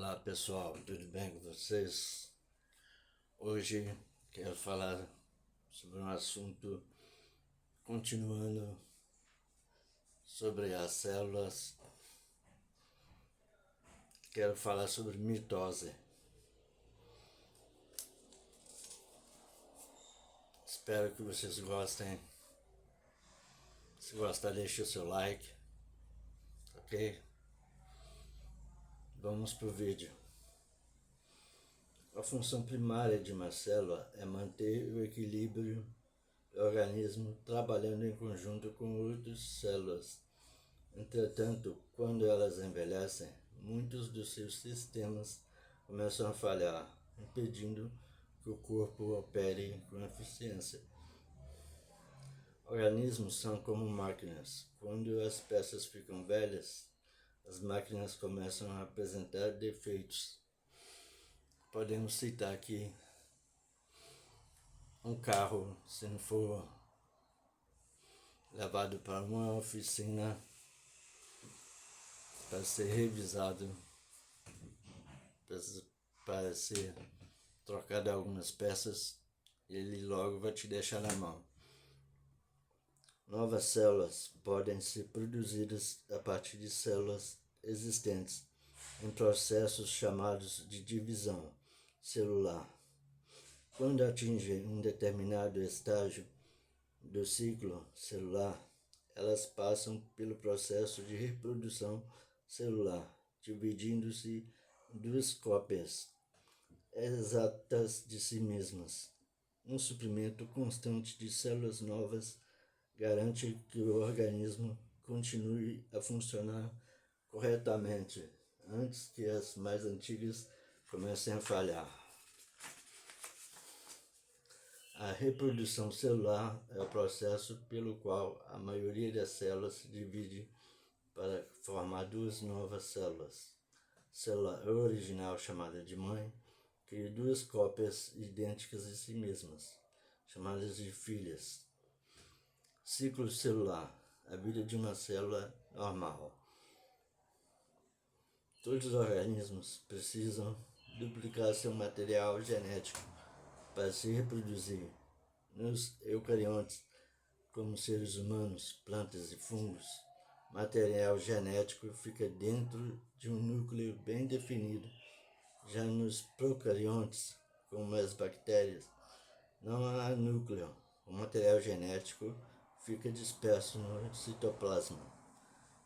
Olá pessoal, tudo bem com vocês? Hoje quero falar sobre um assunto, continuando sobre as células. Quero falar sobre mitose. Espero que vocês gostem. Se gostar, deixe o seu like, ok? Vamos pro vídeo. A função primária de uma célula é manter o equilíbrio do organismo trabalhando em conjunto com outras células. Entretanto, quando elas envelhecem, muitos dos seus sistemas começam a falhar, impedindo que o corpo opere com eficiência. Organismos são como máquinas. Quando as peças ficam velhas, as máquinas começam a apresentar defeitos. Podemos citar aqui um carro, se não for levado para uma oficina para ser revisado, para ser trocado algumas peças, ele logo vai te deixar na mão. Novas células podem ser produzidas a partir de células existentes em processos chamados de divisão celular. Quando atingem um determinado estágio do ciclo celular, elas passam pelo processo de reprodução celular, dividindo-se em duas cópias exatas de si mesmas. Um suprimento constante de células novas garante que o organismo continue a funcionar corretamente antes que as mais antigas comecem a falhar. A reprodução celular é o processo pelo qual a maioria das células se divide para formar duas novas células. Célula original, chamada de mãe, cria duas cópias idênticas de si mesmas, chamadas de filhas. Ciclo celular, a vida de uma célula normal. Todos os organismos precisam duplicar seu material genético para se reproduzir. Nos eucariontes, como seres humanos, plantas e fungos, material genético fica dentro de um núcleo bem definido. Já nos procariontes, como as bactérias, não há núcleo. O material genético fica disperso no citoplasma.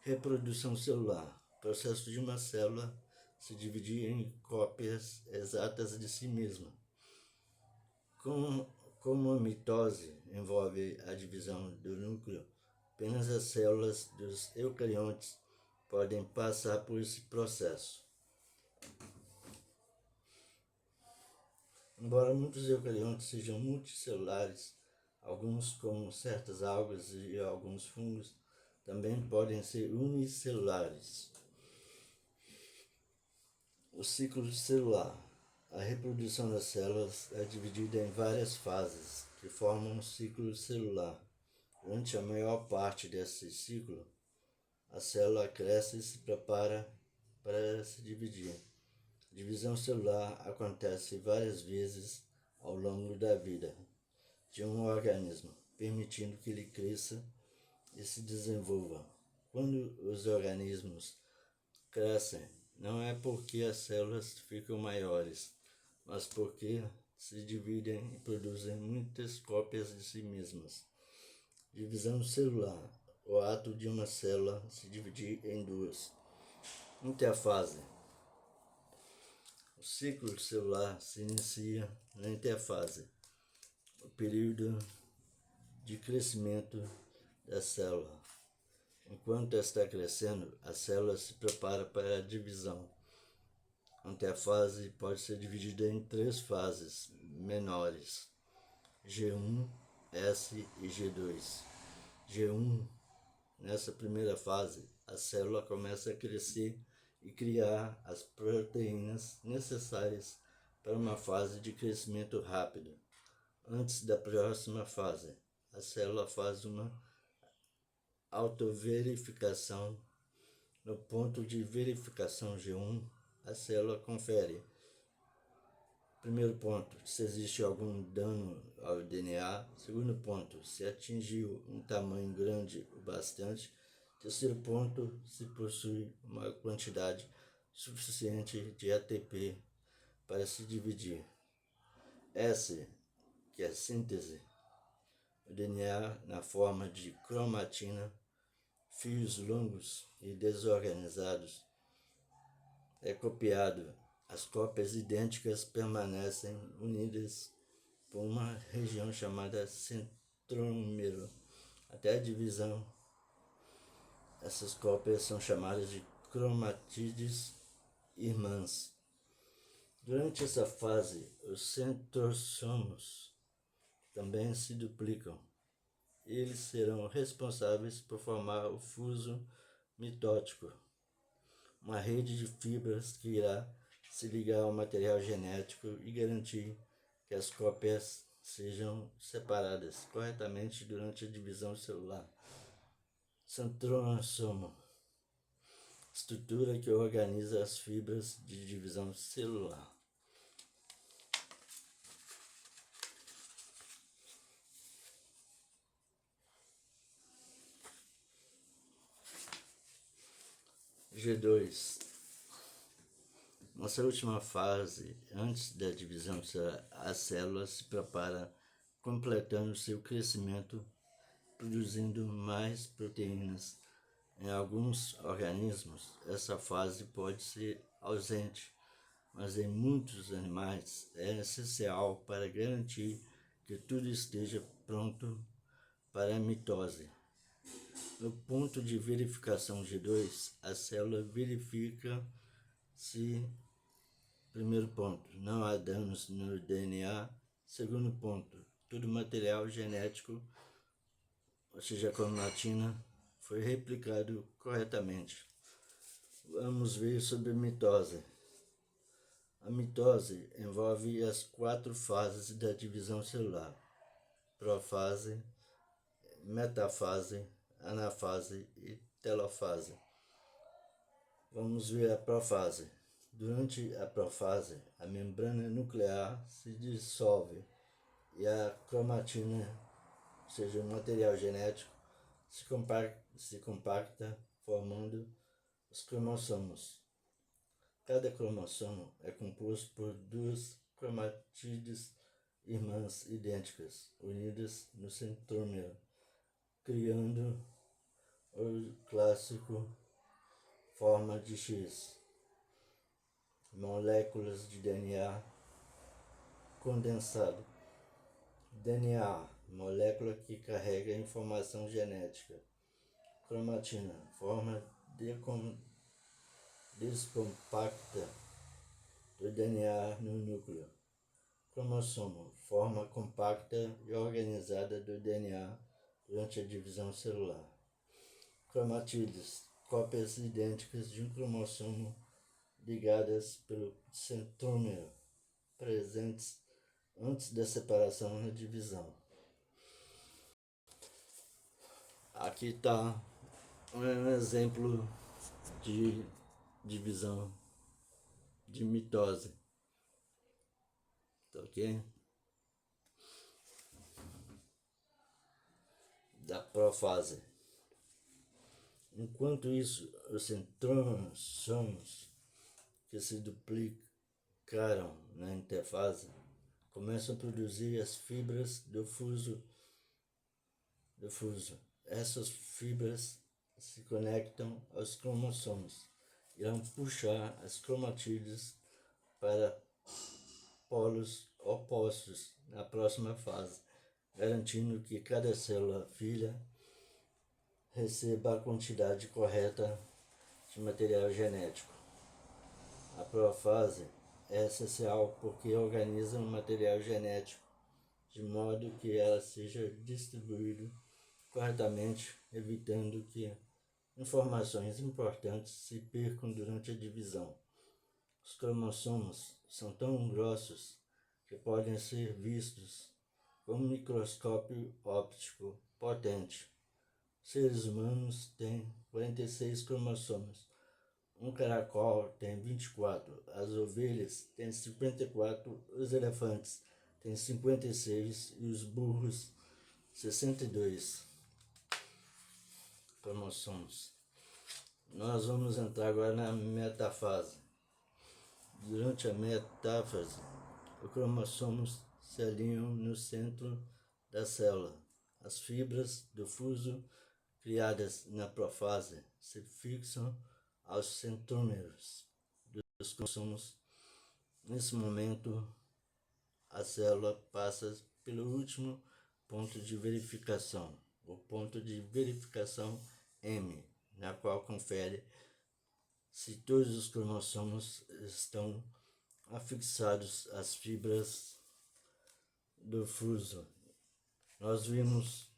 Reprodução celular, processo de uma célula se dividir em cópias exatas de si mesma. Como a mitose envolve a divisão do núcleo, apenas as células dos eucariontes podem passar por esse processo. Embora muitos eucariontes sejam multicelulares, alguns, como certas algas e alguns fungos, também podem ser unicelulares. O ciclo celular. A reprodução das células é dividida em várias fases que formam um ciclo celular. Durante a maior parte desse ciclo, a célula cresce e se prepara para se dividir. A divisão celular acontece várias vezes ao longo da vida de um organismo, permitindo que ele cresça e se desenvolva. Quando os organismos crescem, não é porque as células ficam maiores, mas porque se dividem e produzem muitas cópias de si mesmas. Divisão celular, o ato de uma célula se dividir em duas. Interfase. O ciclo celular se inicia na interfase, o período de crescimento da célula. Enquanto está crescendo, a célula se prepara para a divisão. A interfase pode ser dividida em três fases menores: G1, S e G2. G1, nessa primeira fase, a célula começa a crescer e criar as proteínas necessárias para uma fase de crescimento rápido. Antes da próxima fase, a célula faz uma autoverificação. No ponto de verificação G1, a célula confere. Primeiro ponto, se existe algum dano ao DNA. Segundo ponto, se atingiu um tamanho grande o bastante. Terceiro ponto, se possui uma quantidade suficiente de ATP para se dividir. S, que é síntese, o DNA na forma de cromatina, fios longos e desorganizados, é copiado. As cópias idênticas permanecem unidas por uma região chamada centrômero. Até a divisão, essas cópias são chamadas de cromatídeos irmãs. Durante essa fase, os centrosomos também se duplicam. Eles serão responsáveis por formar o fuso mitótico, uma rede de fibras que irá se ligar ao material genético e garantir que as cópias sejam separadas corretamente durante a divisão celular. Centrosomo, estrutura que organiza as fibras de divisão celular. G2. Nessa última fase, antes da divisão celular, a célula se prepara completando seu crescimento, produzindo mais proteínas. Em alguns organismos, essa fase pode ser ausente, mas em muitos animais é essencial para garantir que tudo esteja pronto para a mitose. No ponto de verificação G2, a célula verifica se, primeiro ponto, não há danos no DNA. Segundo ponto, todo material genético, ou seja, a cromatina, foi replicado corretamente. Vamos ver sobre mitose. A mitose envolve as 4 fases da divisão celular: profase, metafase, anafase e telofase. Vamos ver a profase. Durante a profase, a membrana nuclear se dissolve e a cromatina, ou seja, o material genético, se compacta, formando os cromossomos. Cada cromossomo é composto por 2 cromatídeos irmãs idênticas, unidas no centrômero, criando o clássico forma de X. Moléculas de DNA condensado. DNA, molécula que carrega informação genética. Cromatina, forma descompacta do DNA no núcleo. Cromossomo, forma compacta e organizada do DNA durante a divisão celular. Cromatídeos, cópias idênticas de um cromossomo ligadas pelo centrômero, presentes antes da separação na divisão. Aqui está um exemplo de divisão de mitose. Tá ok? Da profase. Enquanto isso, os centrosomos que se duplicaram na interfase começam a produzir as fibras do fuso. Essas fibras se conectam aos cromossomos, irão puxar as cromatídeos para polos opostos na próxima fase, garantindo que cada célula filha receba a quantidade correta de material genético. A profase é essencial porque organiza o material genético de modo que ela seja distribuído corretamente, evitando que informações importantes se percam durante a divisão. Os cromossomos são tão grossos que podem ser vistos com um microscópio óptico potente. Seres humanos têm 46 cromossomos, Um caracol tem 24, as ovelhas têm 54, os elefantes têm 56 e os burros 62 cromossomos. Nós vamos entrar agora na metafase. Durante a metáfase, os cromossomos se alinham no centro da célula. As fibras do fuso criadas na profase se fixam aos centrómeros dos cromossomos. Nesse momento, a célula passa pelo último ponto de verificação, o ponto de verificação M, na qual confere se todos os cromossomos estão afixados às fibras do fuso. Nós vimos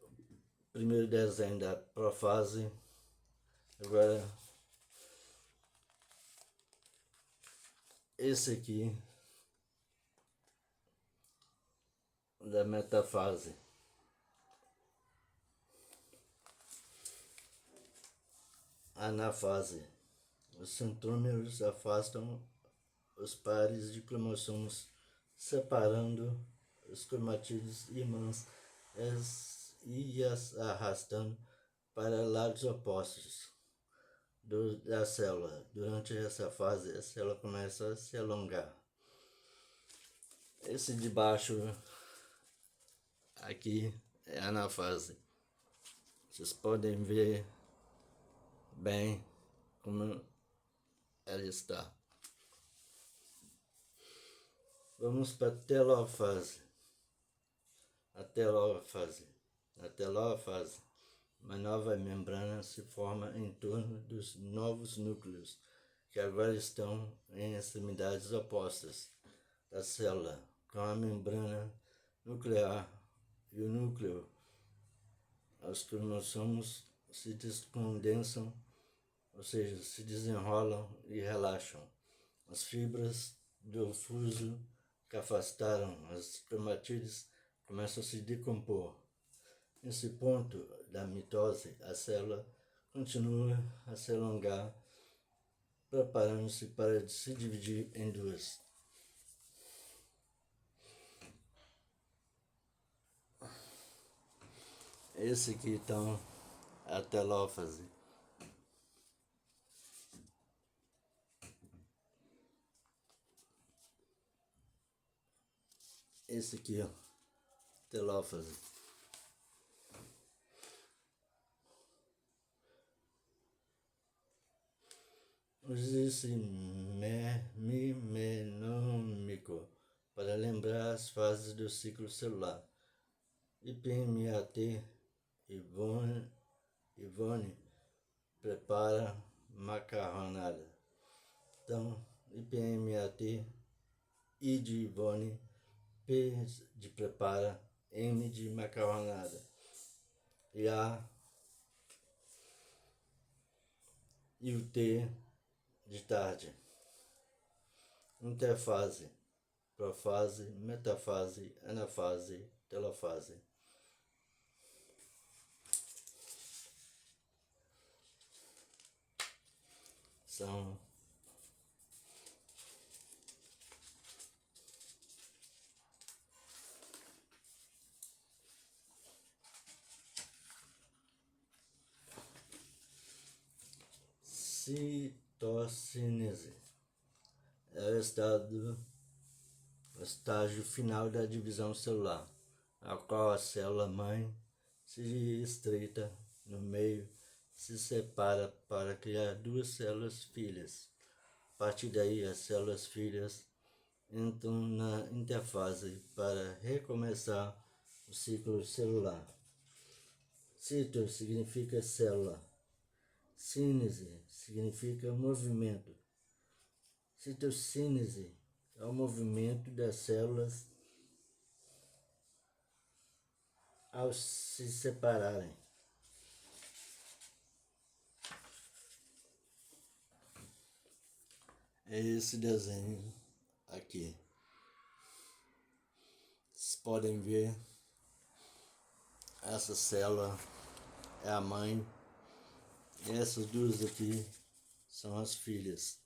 o primeiro desenho da profase, agora esse aqui da metafase. Anafase. Os centrómeros afastam os pares de cromossomos, separando os cromatídeos irmãos e as arrastando para lados opostos da célula. Durante essa fase, a célula começa a se alongar. Esse de baixo aqui é a anafase. Vocês podem ver bem como ela está. Vamos para a telófase. Na telófase, uma nova membrana se forma em torno dos novos núcleos, que agora estão em extremidades opostas da célula, com a membrana nuclear e o núcleo. Os cromossomos se descondensam, ou seja, se desenrolam e relaxam. As fibras do fuso que afastaram as cromatídeos começam a se decompor. Nesse ponto da mitose, a célula continua a se alongar, preparando-se para se dividir em duas. Esse aqui, então, é a telófase. Esse aqui, ó, telófase. Use-se mimenômico para lembrar as fases do ciclo celular. IPMAT, Ivone prepara macarronada. Então, IPMAT, I de Ivone, P de prepara, M de macarronada. E A e o T de tarde. Interfase, profase, metafase, anafase, telofase. São citocínese. É o estágio final da divisão celular, a qual a célula mãe se estreita no meio, se separa para criar duas células filhas. A partir daí, as células filhas entram na interfase para recomeçar o ciclo celular. Cito significa célula. Cínese significa movimento. Citocínese é o movimento das células ao se separarem. É esse desenho aqui. Vocês podem ver, essa célula é a mãe, e essas duas aqui são as filhas.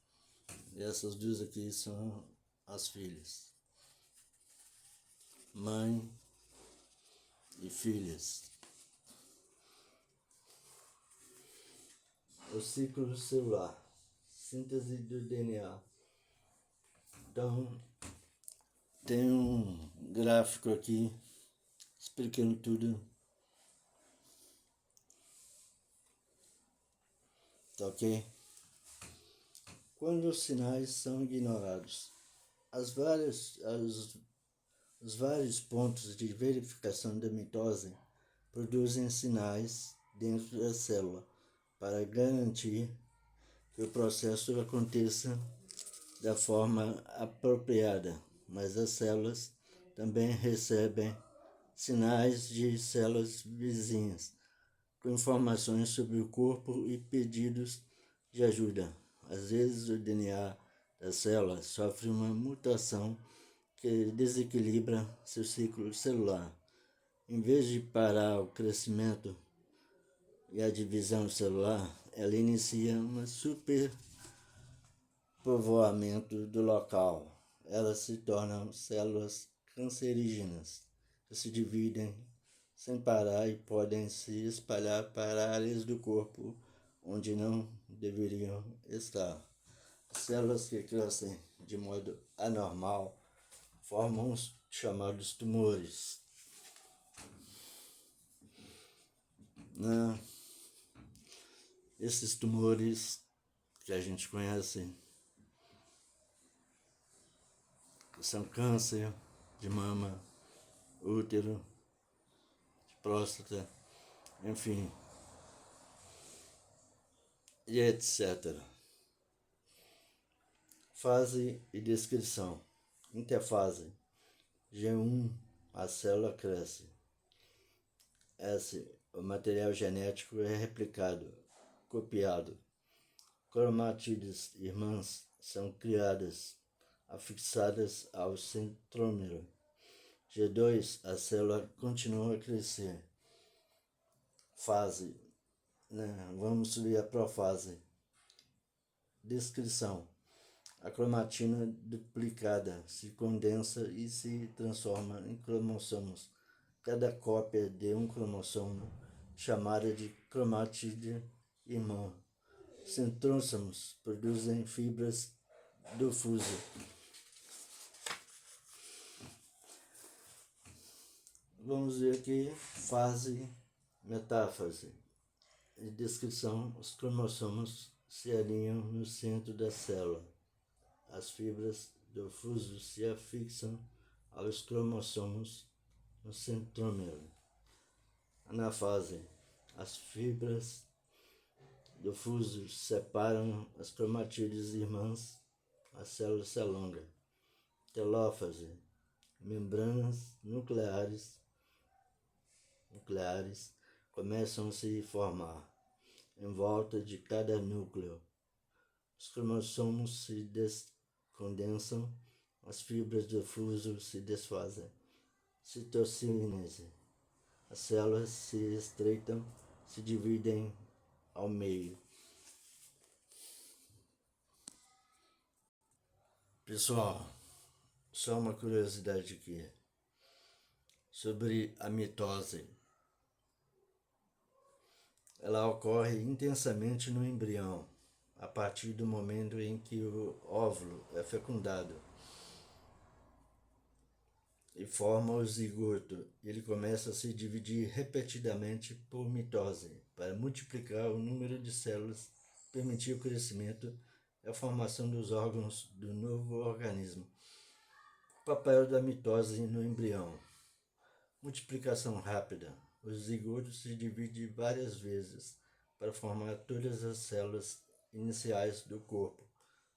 E essas duas aqui são as filhas. Mãe e filhas. O ciclo celular, síntese do DNA. Então, tem um gráfico aqui explicando tudo. Tá ok? Quando os sinais são ignorados, os vários pontos de verificação da mitose produzem sinais dentro da célula para garantir que o processo aconteça da forma apropriada, mas as células também recebem sinais de células vizinhas, com informações sobre o corpo e pedidos de ajuda. Às vezes o DNA da célula sofre uma mutação que desequilibra seu ciclo celular. Em vez de parar o crescimento e a divisão celular, ela inicia um superpovoamento do local. Elas se tornam células cancerígenas, que se dividem sem parar e podem se espalhar para áreas do corpo onde não deveriam estar. Células que crescem de modo anormal formam os chamados tumores. Esses tumores que a gente conhece são câncer de mama, útero, de próstata, enfim, e etc. Fase e descrição. Interfase. G1, a célula cresce. S, o material genético é replicado, copiado. Cromatídeas irmãs são criadas, afixadas ao centrômero. G2, a célula continua a crescer. Fase, vamos subir a profase. Descrição. A cromatina duplicada se condensa e se transforma em cromossomos. Cada cópia de um cromossomo, chamada de cromatídea irmã. Centrósomos produzem fibras do fuso. Vamos ver aqui, fase, metáfase e descrição. Os cromossomos se alinham no centro da célula. As fibras do fuso se afixam aos cromossomos no centrômero. Anafase. As fibras do fuso separam as cromatídeas irmãs, a célula se alonga. Telófase. Membranas nucleares começam a se formar em volta de cada núcleo. Os cromossomos se condensam, as fibras do fuso se desfazem. Citocínese. As células se estreitam, se dividem ao meio. Pessoal, só uma curiosidade aqui sobre a mitose. Ela ocorre intensamente no embrião, a partir do momento em que o óvulo é fecundado e forma o zigoto. Ele começa a se dividir repetidamente por mitose, para multiplicar o número de células, permitir o crescimento e a formação dos órgãos do novo organismo. O papel da mitose no embrião. Multiplicação rápida. O zigoto se divide várias vezes para formar todas as células iniciais do corpo.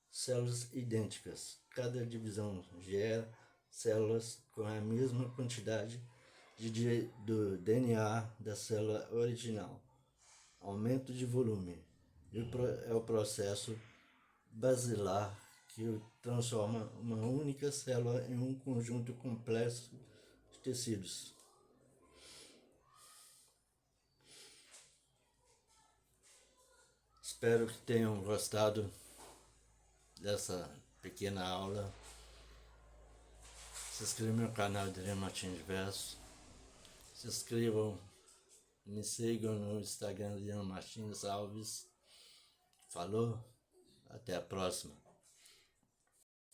Células idênticas. Cada divisão gera células com a mesma quantidade do DNA da célula original. Aumento de volume. É o processo basilar que transforma uma única célula em um conjunto complexo de tecidos. Espero que tenham gostado dessa pequena aula. Se inscrevam no meu canal Adriano Martins Verso. Se inscrevam, me sigam no Instagram Adriano Martins Alves. Falou, até a próxima.